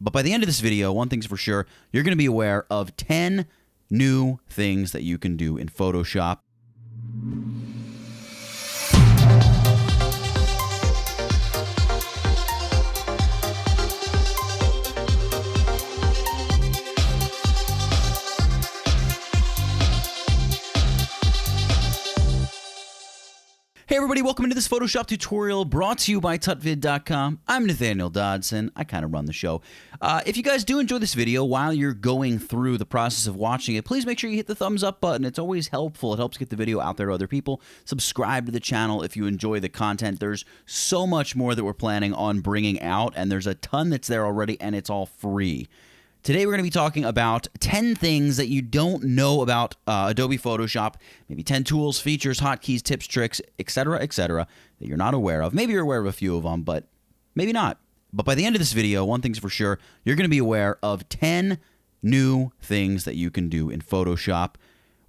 But by the end of this video, one thing's for sure, you're going to be aware of 10 new things that you can do in Photoshop. Hey everybody, welcome into this Photoshop tutorial brought to you by tutvid.com. I'm Nathaniel Dodson. I kind of run the show. If you guys do enjoy this video while you're going through the process of watching it, please make sure you hit the thumbs up button. It's always helpful. It helps get the video out there to other people. Subscribe to the channel if you enjoy the content. There's so much more that we're planning on bringing out, and there's a ton that's there already, and it's all free. Today we're going to be talking about 10 things that you don't know about Adobe Photoshop, maybe 10 tools, features, hotkeys, tips, tricks, etc., that you're not aware of. Maybe you're aware of a few of them, but maybe not. But by the end of this video, one thing's for sure, you're going to be aware of 10 new things that you can do in Photoshop.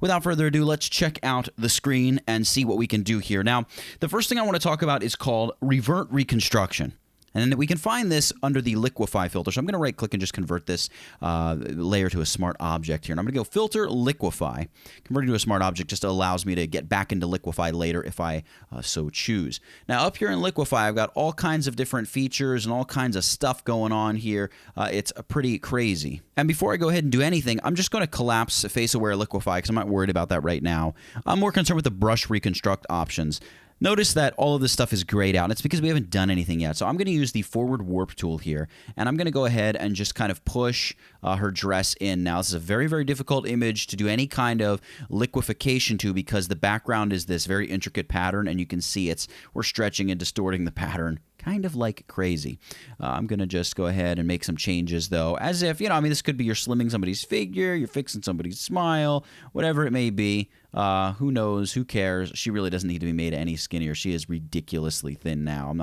Without further ado, let's check out the screen and see what we can do here. Now, the first thing I want to talk about is called Revert Reconstruction. And we can find this under the liquify filter. So I'm going to right click and just convert this layer to a smart object here. And I'm going to go filter liquify. Converting to a smart object just allows me to get back into liquify later if I so choose. Now up here in liquify, I've got all kinds of different features and all kinds of stuff going on here. It's pretty crazy. And before I go ahead and do anything, I'm just going to collapse face aware liquify because I'm not worried about that right now. I'm more concerned with the brush reconstruct options. Notice that all of this stuff is grayed out, and it's because we haven't done anything yet. So I'm going to use the forward warp tool here, and I'm going to go ahead and just kind of push her dress in. Now, this is a very, very difficult image to do any kind of liquefaction to because the background is this very intricate pattern, and you can see we're stretching and distorting the pattern kind of like crazy. I'm going to just go ahead and make some changes, though, as if, I mean, this could be you're slimming somebody's figure, you're fixing somebody's smile, whatever it may be. Who knows? Who cares? She really doesn't need to be made any skinnier. She is ridiculously thin now.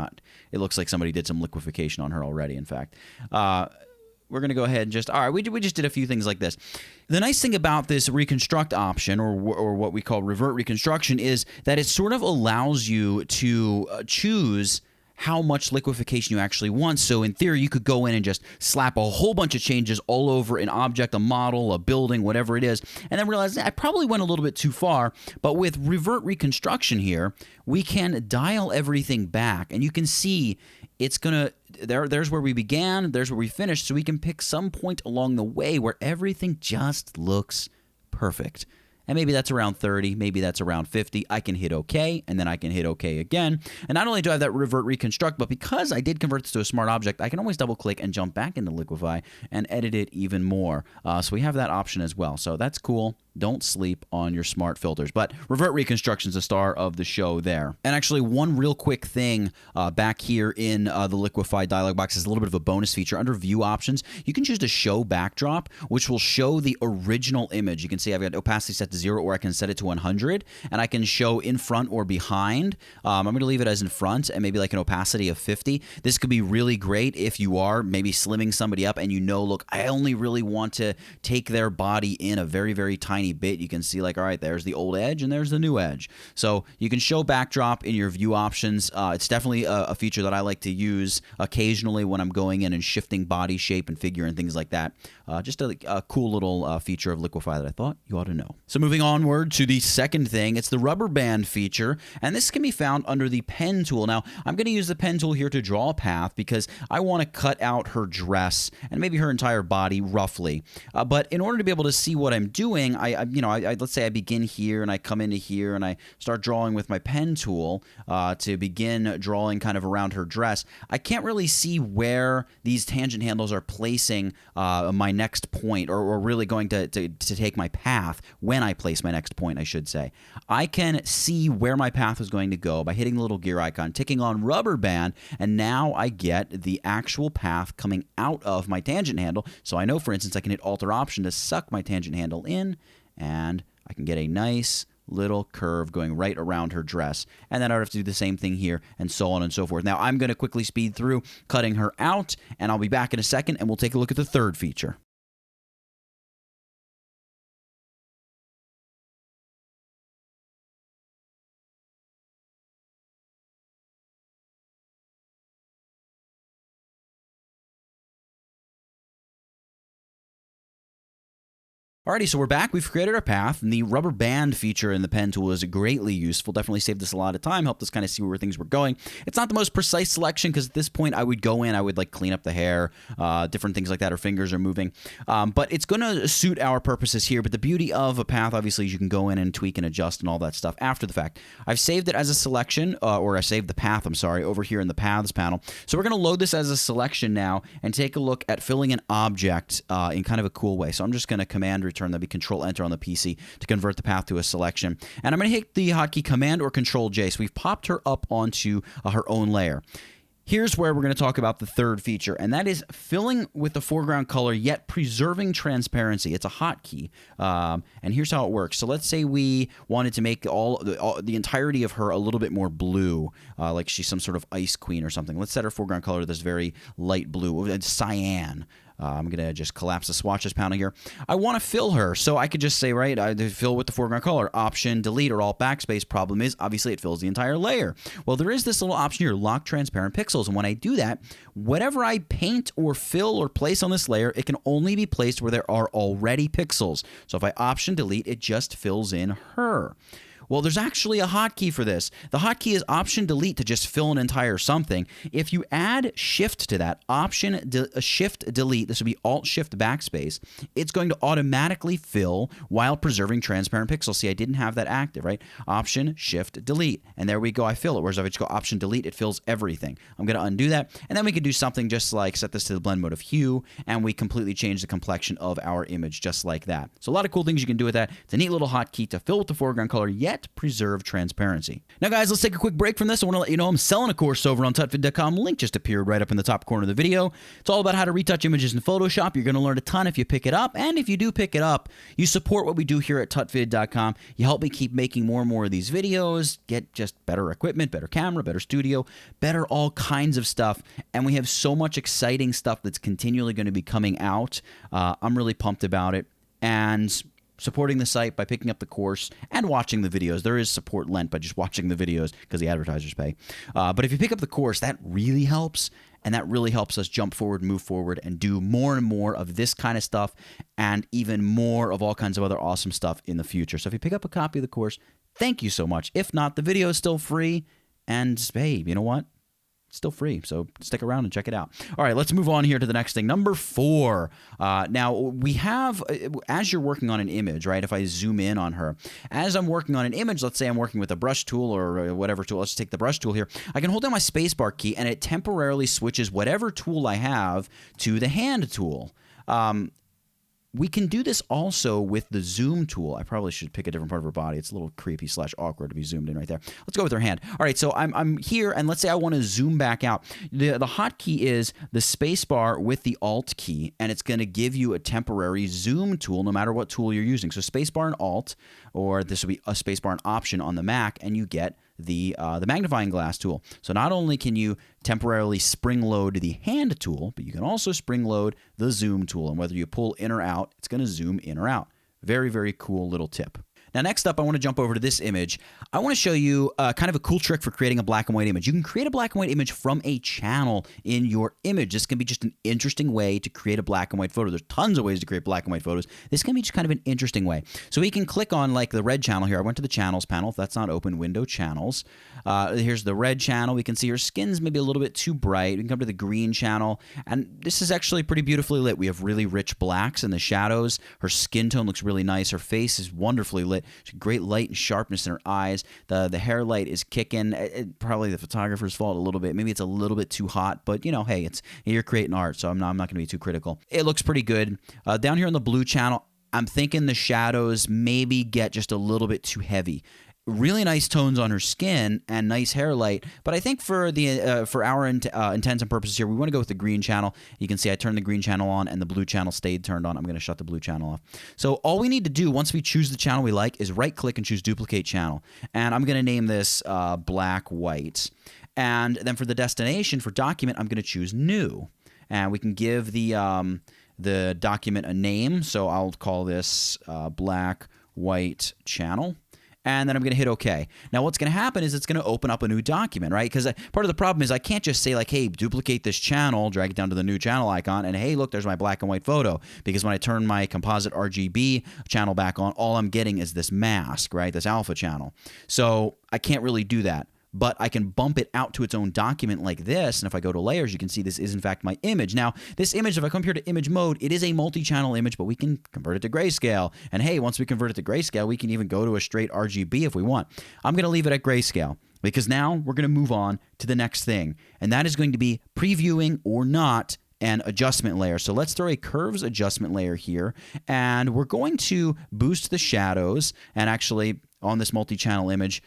It looks like somebody did some liquefaction on her already, in fact. We're going to go ahead and just, all right, we just did a few things like this. The nice thing about this reconstruct option, or what we call revert reconstruction, is that it sort of allows you to choose how much liquefaction you actually want. So in theory, you could go in and just slap a whole bunch of changes all over an object, a model, a building, whatever it is, and then realize I probably went a little bit too far. But with revert reconstruction here, we can dial everything back, and you can see it's gonna, there's where we began, there's where we finished, so we can pick some point along the way where everything just looks perfect. And maybe that's around 30, maybe that's around 50. I can hit OK, and then I can hit OK again. And not only do I have that revert reconstruct, but because I did convert this to a smart object, I can always double click and jump back into liquify and edit it even more. So we have that option as well. So that's cool. Don't sleep on your smart filters. But revert reconstruction is the star of the show there. And actually, one real quick thing back here in the liquify dialog box is a little bit of a bonus feature. Under view options, you can choose to show backdrop, which will show the original image. You can see I've got opacity set to 0, or I can set it to 100, and I can show in front or behind. I'm going to leave it as in front and maybe like an opacity of 50. This could be really great if you are maybe slimming somebody up and look, I only really want to take their body in a very, very tiny bit. You can see like, all right, there's the old edge and there's the new edge. So you can show backdrop in your view options. It's definitely a feature that I like to use occasionally when I'm going in and shifting body shape and figure and things like that. Just a cool little feature of liquify that I thought you ought to know. So moving onward to the second thing, it's the rubber band feature, and this can be found under the pen tool. Now, I'm going to use the pen tool here to draw a path because I want to cut out her dress and maybe her entire body roughly. But in order to be able to see what I'm doing, let's say I begin here and I come into here and I start drawing with my pen tool to begin drawing kind of around her dress. I can't really see where these tangent handles are placing my next point, or really going to take my path when I place my next point, I should say. I can see where my path is going to go by hitting the little gear icon, ticking on rubber band, and now I get the actual path coming out of my tangent handle. So I know, for instance, I can hit Alt or Option to suck my tangent handle in, and I can get a nice little curve going right around her dress. And then I have to do the same thing here, and so on and so forth. Now, I'm going to quickly speed through cutting her out, and I'll be back in a second, and we'll take a look at the third feature. Alrighty, so we're back. We've created our path, and the rubber band feature in the pen tool is greatly useful. Definitely saved us a lot of time, helped us kind of see where things were going. It's not the most precise selection because at this point I would go in, I would like clean up the hair, different things like that. Our fingers are moving, but it's going to suit our purposes here. But the beauty of a path, obviously, is you can go in and tweak and adjust and all that stuff after the fact. I've saved it as a selection, or I saved the path, I'm sorry, over here in the paths panel. So we're going to load this as a selection now and take a look at filling an object in kind of a cool way. So I'm just going to command return, that'd be Control-Enter on the PC to convert the path to a selection. And I'm going to hit the hotkey Command or Control-J. So we've popped her up onto her own layer. Here's where we're going to talk about the third feature, and that is filling with the foreground color yet preserving transparency. It's a hotkey, and here's how it works. So let's say we wanted to make the entirety of her a little bit more blue, like she's some sort of ice queen or something. Let's set her foreground color to this very light blue, it's cyan. I'm going to just collapse the swatches panel here. I want to fill her, so I could just say, right, fill with the foreground color, Option, Delete, or Alt Backspace. Problem is, obviously, it fills the entire layer. Well, there is this little option here, Lock Transparent Pixels, and when I do that, whatever I paint or fill or place on this layer, it can only be placed where there are already pixels. So if I Option, Delete, it just fills in her. Well, there's actually a hotkey for this. The hotkey is Option Delete to just fill an entire something. If you add Shift to that, Shift Delete, this would be Alt Shift Backspace, it's going to automatically fill while preserving transparent pixels. See, I didn't have that active, right? Option Shift Delete, and there we go, I fill it. Whereas if I just go Option Delete, it fills everything. I'm going to undo that, and then we can do something just like set this to the blend mode of hue, and we completely change the complexion of our image just like that. So a lot of cool things you can do with that. It's a neat little hotkey to fill with the foreground color, yet preserve transparency. Now, guys, let's take a quick break from this. I want to let you know I'm selling a course over on tutvid.com. Link just appeared right up in the top corner of the video. It's all about how to retouch images in Photoshop. You're going to learn a ton if you pick it up, and if you do pick it up, you support what we do here at tutvid.com. You help me keep making more and more of these videos, get just better equipment, better camera, better studio, better all kinds of stuff, and we have so much exciting stuff that's continually going to be coming out. I'm really pumped about it, and supporting the site by picking up the course and watching the videos. There is support lent by just watching the videos because the advertisers pay. But if you pick up the course, that really helps, and that really helps us jump forward, move forward, and do more and more of this kind of stuff and even more of all kinds of other awesome stuff in the future. So if you pick up a copy of the course, thank you so much. If not, the video is still free, and hey, you know what? It's still free, so stick around and check it out. All right, let's move on here to the next thing. Number 4. Now, we have, as you're working on an image, right, if I zoom in on her, as I'm working on an image, let's say I'm working with a brush tool or whatever tool, let's take the brush tool here, I can hold down my spacebar key, and it temporarily switches whatever tool I have to the hand tool. We can do this also with the zoom tool. I probably should pick a different part of her body. It's a little creepy / awkward to be zoomed in right there. Let's go with her hand. All right, so I'm here, and let's say I want to zoom back out. The hotkey is the space bar with the Alt key, and it's going to give you a temporary zoom tool no matter what tool you're using. So space bar and Alt, or this would be a space bar and Option on the Mac, and you get the magnifying glass tool. So not only can you temporarily spring load the hand tool, but you can also spring load the zoom tool. And whether you pull in or out, it's going to zoom in or out. Very, very cool little tip. Now, next up, I want to jump over to this image. I want to show you kind of a cool trick for creating a black and white image. You can create a black and white image from a channel in your image. This can be just an interesting way to create a black and white photo. There's tons of ways to create black and white photos. This can be just kind of an interesting way. So we can click on like the red channel here. I went to the channels panel. If that's not open, window channels. Here's the red channel. We can see her skin's maybe a little bit too bright. We can come to the green channel, and this is actually pretty beautifully lit. We have really rich blacks in the shadows. Her skin tone looks really nice. Her face is wonderfully lit. Great light and sharpness in her eyes. The hair light is kicking. Probably the photographer's fault a little bit. Maybe it's a little bit too hot, but you know, hey, you're creating art, so I'm not going to be too critical. It looks pretty good. Down here on the blue channel, I'm thinking the shadows maybe get just a little bit too heavy. Really nice tones on her skin and nice hair light, but I think for our intents and purposes here, we want to go with the green channel. You can see I turned the green channel on and the blue channel stayed turned on. I'm going to shut the blue channel off. So all we need to do once we choose the channel we like is right-click and choose Duplicate Channel, and I'm going to name this black-white. And then for the destination, for document, I'm going to choose New, and we can give the document a name. So I'll call this black-white channel. and then I'm going to hit OK. Now what's going to happen is it's going to open up a new document, right? Because part of the problem is I can't just say like, hey, duplicate this channel, drag it down to the new channel icon, and hey, look, there's my black and white photo. Because when I turn my composite RGB channel back on, all I'm getting is this mask, right? This alpha channel. So I can't really do that. But I can bump it out to its own document like this, and if I go to layers, you can see this is in fact my image. Now, this image, if I come here to image mode, it is a multi-channel image, but we can convert it to grayscale. And hey, once we convert it to grayscale, we can even go to a straight RGB if we want. I'm going to leave it at grayscale because now we're going to move on to the next thing, and that is going to be previewing or not an adjustment layer. So let's throw a curves adjustment layer here, and we're going to boost the shadows, and actually on this multi-channel image,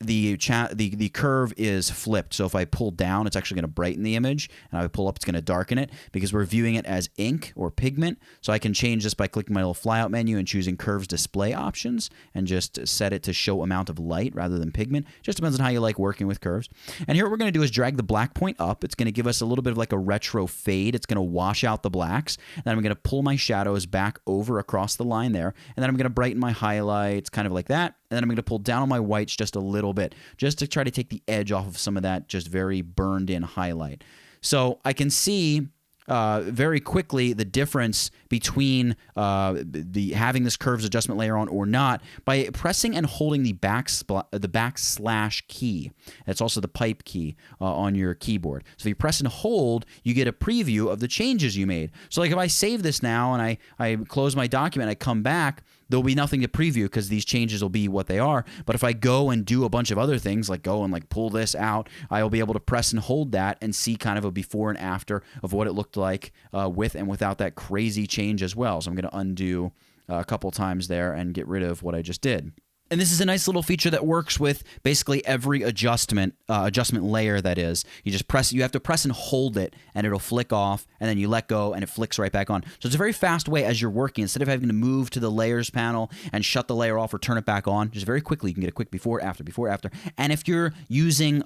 the curve is flipped. So if I pull down, it's actually going to brighten the image, and if I pull up, it's going to darken it because we're viewing it as ink or pigment. So I can change this by clicking my little flyout menu and choosing curves display options and just set it to show amount of light rather than pigment. Just depends on how you like working with curves. And here what we're going to do is drag the black point up. It's going to give us a little bit of like a retro fade. It's going to wash out the blacks. Then I'm going to pull my shadows back over across the line there, and then I'm going to brighten my highlights kind of like that. And then I'm going to pull down on my whites just a little bit, just to try to take the edge off of some of that just very burned in highlight. So I can see very quickly the difference between having this curves adjustment layer on or not by pressing and holding the backslash key. That's also the pipe key on your keyboard. So if you press and hold, you get a preview of the changes you made. So like if I save this now and I close my document, I come back, there'll be nothing to preview because these changes will be what they are. But if I go and do a bunch of other things, like go and like pull this out, I'll be able to press and hold that and see kind of a before and after of what it looked like with and without that crazy change as well. So I'm going to undo a couple times there and get rid of what I just did. And this is a nice little feature that works with basically every adjustment layer that is. You have to press and hold it, and it'll flick off, and then you let go, and it flicks right back on. So it's a very fast way as you're working. Instead of having to move to the layers panel and shut the layer off or turn it back on, just very quickly, you can get a quick before, after. And if you're using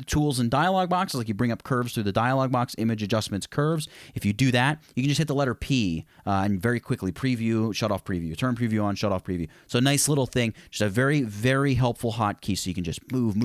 tools and dialog boxes, like you bring up curves through the dialog box, image adjustments, curves, if you do that, you can just hit the letter P and very quickly preview, shut off preview, turn preview on, shut off preview. So a nice little thing, just a very, very helpful hotkey so you can just move,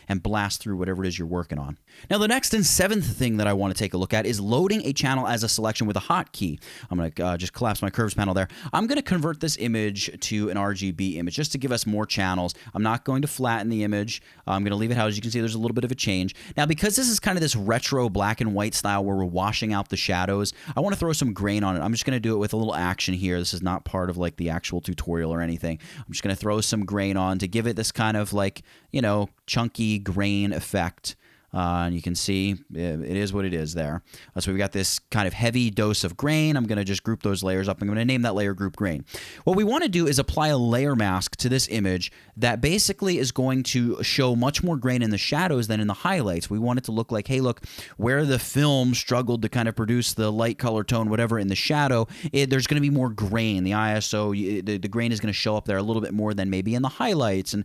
and blast through whatever it is you're working on. Now, the next and seventh thing that I want to take a look at is loading a channel as a selection with a hotkey. I'm going to just collapse my curves panel there. I'm going to convert this image to an RGB image just to give us more channels. I'm not going to flatten the image. I'm going to leave it how, as you can see, there's a little bit of a change. Now, because this is kind of this retro black and white style where we're washing out the shadows, I want to throw some grain on it. I'm just going to do it with a little action here. This is not part of like the actual tutorial or anything. I'm just going to throw some grain on to give it this kind of like, you know, chunky grain effect. And you can see it is what it is there. So we've got this kind of heavy dose of grain. I'm going to just group those layers up. I'm going to name that layer group grain. What we want to do is apply a layer mask to this image that basically is going to show much more grain in the shadows than in the highlights. We want it to look like, hey, look, where the film struggled to kind of produce the light color tone, whatever, in the shadow, there's going to be more grain. The ISO, the grain is going to show up there a little bit more than maybe in the highlights and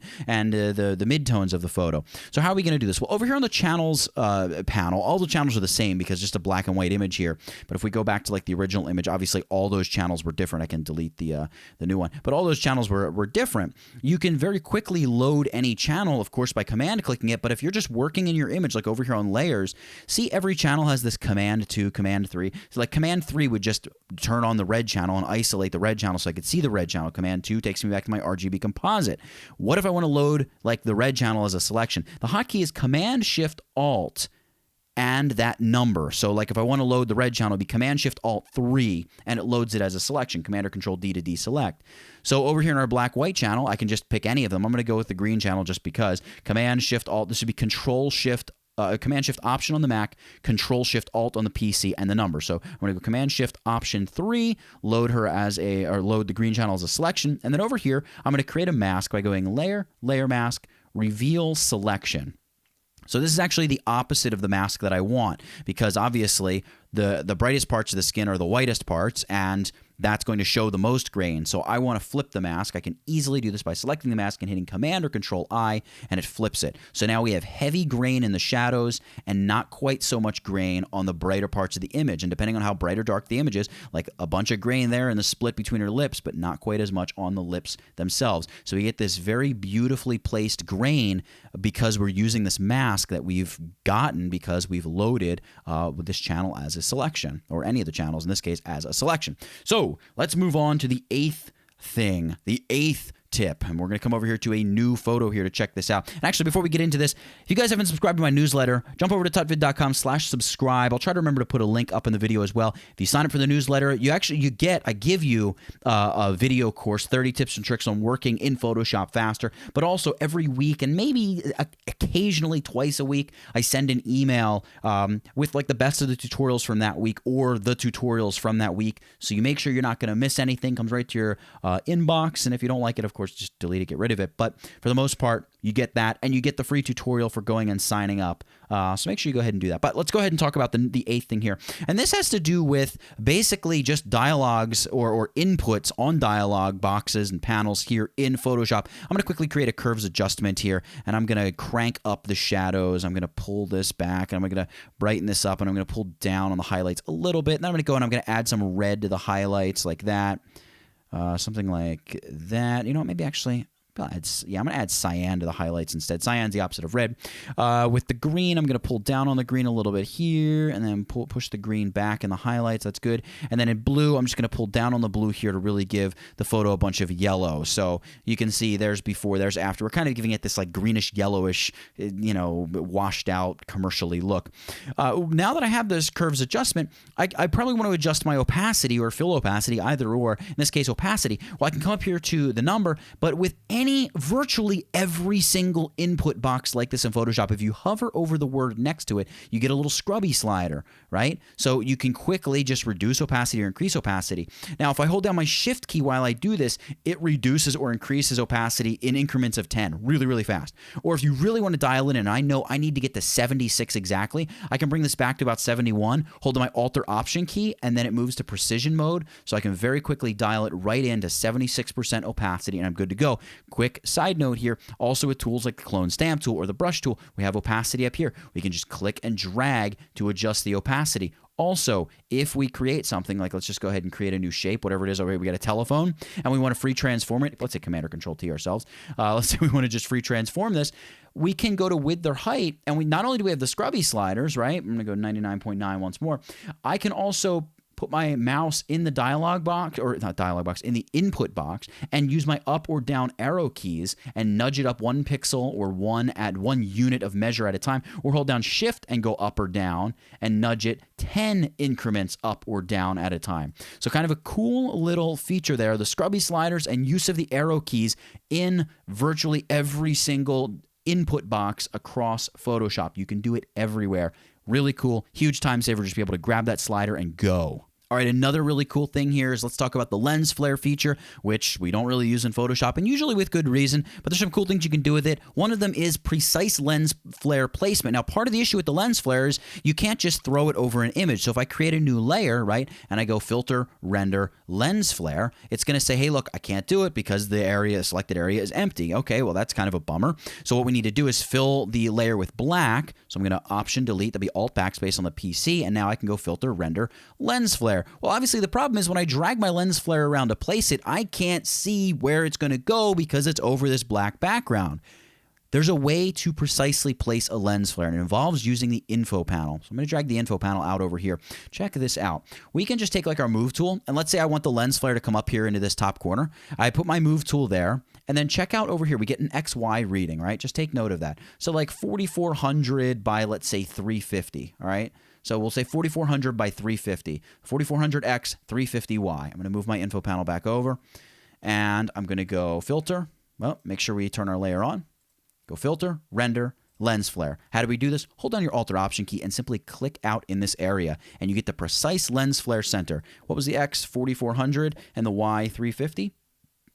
the midtones of the photo. So how are we going to do this? Well, over here on the channels panel, all the channels are the same because just a black and white image here. But if we go back to like the original image, obviously all those channels were different. I can delete the new one, but all those channels were different. You can very quickly load any channel, of course, by command clicking it. But if you're just working in your image, like over here on layers, see every channel has this command 2, command 3. So like command 3 would just turn on the red channel and isolate the red channel so I could see the red channel. Command 2 takes me back to my RGB composite. What if I want to load like the red channel as a selection? The hotkey is Command Shift Alt and that number. So like if I want to load the red channel, it'd be Command Shift Alt 3 and it loads it as a selection. Command or Control D to deselect. So over here in our black white channel, I can just pick any of them. I'm going to go with the green channel just because. Command Shift Alt, this would be Control Shift Command Shift Option on the Mac, Control Shift Alt on the PC, and the number. So I'm going to go Command Shift Option 3, load the green channel as a selection, and then over here I'm going to create a mask by going Layer, Layer Mask, Reveal Selection. So this is actually the opposite of the mask that I want because obviously the brightest parts of the skin are the whitest parts, and that's going to show the most grain. So I want to flip the mask. I can easily do this by selecting the mask and hitting Command or Control I, and it flips it. So now we have heavy grain in the shadows and not quite so much grain on the brighter parts of the image. And depending on how bright or dark the image is, like a bunch of grain there in the split between her lips, but not quite as much on the lips themselves. So we get this very beautifully placed grain because we're using this mask that we've gotten because we've loaded with this channel as a selection, or any of the channels in this case as a selection. So let's move on to the eighth thing, the eighth tip, and we're going to come over here to a new photo here to check this out. And actually, before we get into this, if you guys haven't subscribed to my newsletter, jump over to tutvid.com/subscribe. I'll try to remember to put a link up in the video as well. If you sign up for the newsletter, I give you a video course, 30 tips and tricks on working in Photoshop faster, but also every week and maybe occasionally twice a week, I send an email with like the best of the tutorials from that week or the tutorials from that week. So you make sure you're not going to miss anything. Comes right to your inbox, and if you don't like it, of course, just delete it, get rid of it. But for the most part, you get that, and you get the free tutorial for going and signing up. So make sure you go ahead and do that. But let's go ahead and talk about the eighth thing here. And this has to do with basically just dialogues or inputs on dialog boxes and panels here in Photoshop. I'm going to quickly create a curves adjustment here, and I'm going to crank up the shadows. I'm going to pull this back, and I'm going to brighten this up, and I'm going to pull down on the highlights a little bit. And then I'm going to go and I'm going to add some red to the highlights like that. Something like that. You know what? Maybe actually, I'm going to add cyan to the highlights instead. Cyan's the opposite of red. With the green, I'm going to pull down on the green a little bit here, and then push the green back in the highlights. That's good. And then in blue, I'm just going to pull down on the blue here to really give the photo a bunch of yellow. So you can see there's before, there's after. We're kind of giving it this like greenish, yellowish, washed out, commercially look. Now that I have this curves adjustment, I probably want to adjust my opacity or fill opacity, either or. In this case, opacity. Well, I can come up here to the number, but with virtually every single input box like this in Photoshop, if you hover over the word next to it, you get a little Scrubby slider, right? So you can quickly just reduce opacity or increase opacity. Now, if I hold down my Shift key while I do this, it reduces or increases opacity in increments of 10, really, really fast. Or if you really want to dial in, and I know I need to get to 76 exactly, I can bring this back to about 71, hold my Alt-Option key, and then it moves to precision mode, so I can very quickly dial it right into 76% opacity, and I'm good to go. Quick side note here, also with tools like the clone stamp tool or the brush tool, we have opacity up here. We can just click and drag to adjust the opacity. Also, if we create something like, let's just go ahead and create a new shape, whatever it is, over here, we got a telephone, and we want to free transform it. Let's say Command or Control T ourselves. Let's say we want to just free transform this. We can go to width or height, and we not only do we have the Scrubby sliders, right? I'm going to go 99.9 once more. I can also put my mouse in the dialog box, or not dialog box, in the input box, and use my up or down arrow keys and nudge it up 1 pixel or one unit of measure at a time, or hold down Shift and go up or down and nudge it 10 increments up or down at a time. So kind of a cool little feature there, the Scrubby sliders and use of the arrow keys in virtually every single input box across Photoshop. You can do it everywhere. Really cool, huge time saver, just be able to grab that slider and go. All right, another really cool thing here is let's talk about the lens flare feature, which we don't really use in Photoshop, and usually with good reason, but there's some cool things you can do with it. One of them is precise lens flare placement. Now, part of the issue with the lens flare is you can't just throw it over an image. So if I create a new layer, right, and I go Filter, Render, Lens Flare, it's going to say, hey, look, I can't do it because the selected area is empty. Okay, well, that's kind of a bummer. So what we need to do is fill the layer with black. So I'm going to Option Delete, that'll be Alt Backspace on the PC, and now I can go Filter, Render, Lens Flare. Well, obviously the problem is when I drag my lens flare around to place it, I can't see where it's going to go because it's over this black background. There's a way to precisely place a lens flare, and it involves using the info panel. So I'm going to drag the info panel out over here. Check this out. We can just take like our move tool, and let's say I want the lens flare to come up here into this top corner. I put my move tool there, and then check out over here. We get an XY reading, right? Just take note of that. So like 4400 by, let's say, 350, all right? So we'll say 4400 by 350. 4400x, 350y. I'm going to move my info panel back over, and I'm going to go Filter. Well, make sure we turn our layer on. Go Filter, Render, Lens Flare. How do we do this? Hold down your Alt-Option key and simply click out in this area, and you get the precise lens flare center. What was the X? 4400, and the Y? 350.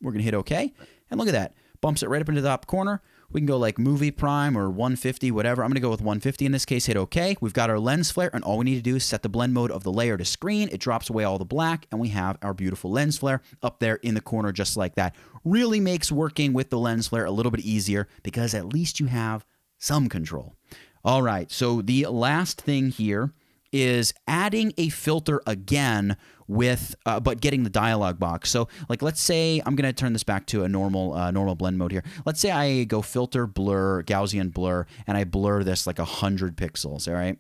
We're going to hit OK, and look at that. Bumps it right up into the top corner. We can go like movie prime or 150, whatever. I'm going to go with 150 in this case. Hit OK. We've got our lens flare, and all we need to do is set the blend mode of the layer to screen. It drops away all the black, and we have our beautiful lens flare up there in the corner just like that. Really makes working with the lens flare a little bit easier because at least you have some control. All right, so the last thing here is adding a filter again with, but getting the dialog box. So like, let's say I'm going to turn this back to a normal blend mode here. Let's say I go filter, blur, Gaussian blur, and I blur this like 100 pixels, all right?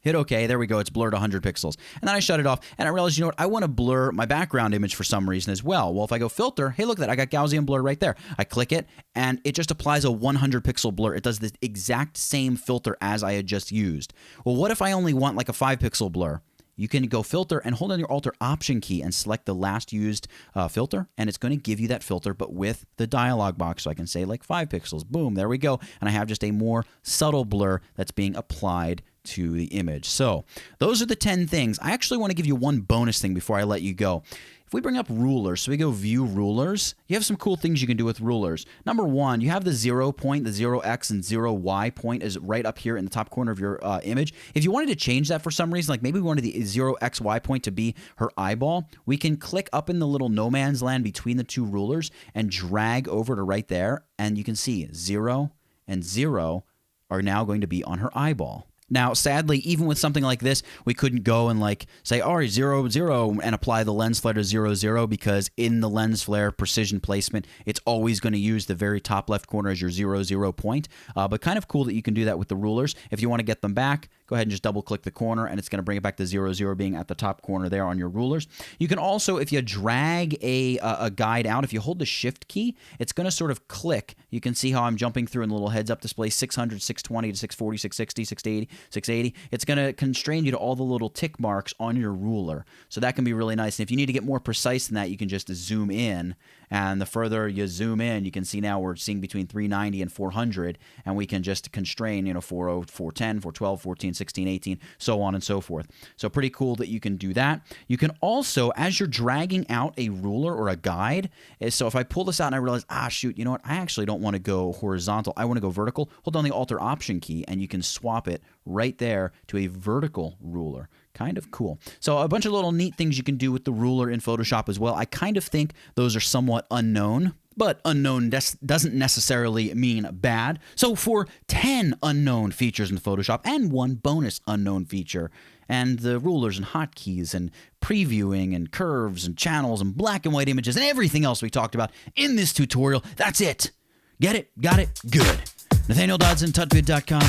Hit OK. There we go. It's blurred 100 pixels. And then I shut it off, and I realized, you know what? I want to blur my background image for some reason as well. Well, if I go filter, hey, look at that. I got Gaussian blur right there. I click it, and it just applies a 100 pixel blur. It does the exact same filter as I had just used. Well, what if I only want like a 5 pixel blur? You can go filter and hold on your Alt or Option key and select the last used filter, and it's going to give you that filter, but with the dialog box. So I can say like 5 pixels. Boom, there we go. And I have just a more subtle blur that's being applied to the image. So those are the 10 things. I actually want to give you one bonus thing before I let you go. If we bring up rulers, so we go view rulers, you have some cool things you can do with rulers. Number one, you have the 0 point, the 0x and 0y point is right up here in the top corner of your image. If you wanted to change that for some reason, like maybe we wanted the 0xy point to be her eyeball, we can click up in the little no man's land between the two rulers and drag over to right there, and you can see 0 and 0 are now going to be on her eyeball. Now, sadly, even with something like this, we couldn't go and like say, all right, 0, 0, and apply the lens flare to 0, 0, because in the lens flare precision placement, it's always going to use the very top left corner as your 0, 0 point. But kind of cool that you can do that with the rulers. If you want to get them back, go ahead and just double click the corner, and it's going to bring it back to 0, 0 being at the top corner there on your rulers. You can also, if you drag a guide out, if you hold the shift key, it's going to sort of click. You can see how I'm jumping through in the little heads up display, 600, 620 to 640, 660, 680. 680. It's going to constrain you to all the little tick marks on your ruler. So that can be really nice. And if you need to get more precise than that, you can just zoom in. And the further you zoom in, you can see now we're seeing between 390 and 400. And we can just constrain, 40, 410, 412, 14, 16, 18, so on and so forth. So pretty cool that you can do that. You can also, as you're dragging out a ruler or a guide, so if I pull this out and I realize, shoot, you know what? I actually don't want to go horizontal. I want to go vertical. Hold down the Alt or Option key, and you can swap it right there to a vertical ruler. Kind of cool. So a bunch of little neat things you can do with the ruler in Photoshop as well. I kind of think those are somewhat unknown, but unknown doesn't necessarily mean bad. So for 10 unknown features in Photoshop and one bonus unknown feature, and the rulers and hotkeys and previewing and curves and channels and black and white images and everything else we talked about in this tutorial, that's it. Get it? Got it? Good. Nathaniel Dodson, tutvid.com.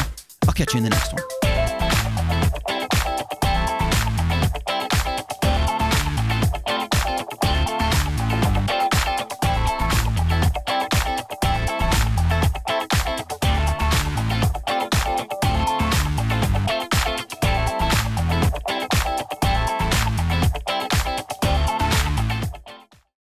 I'll catch you in the next one.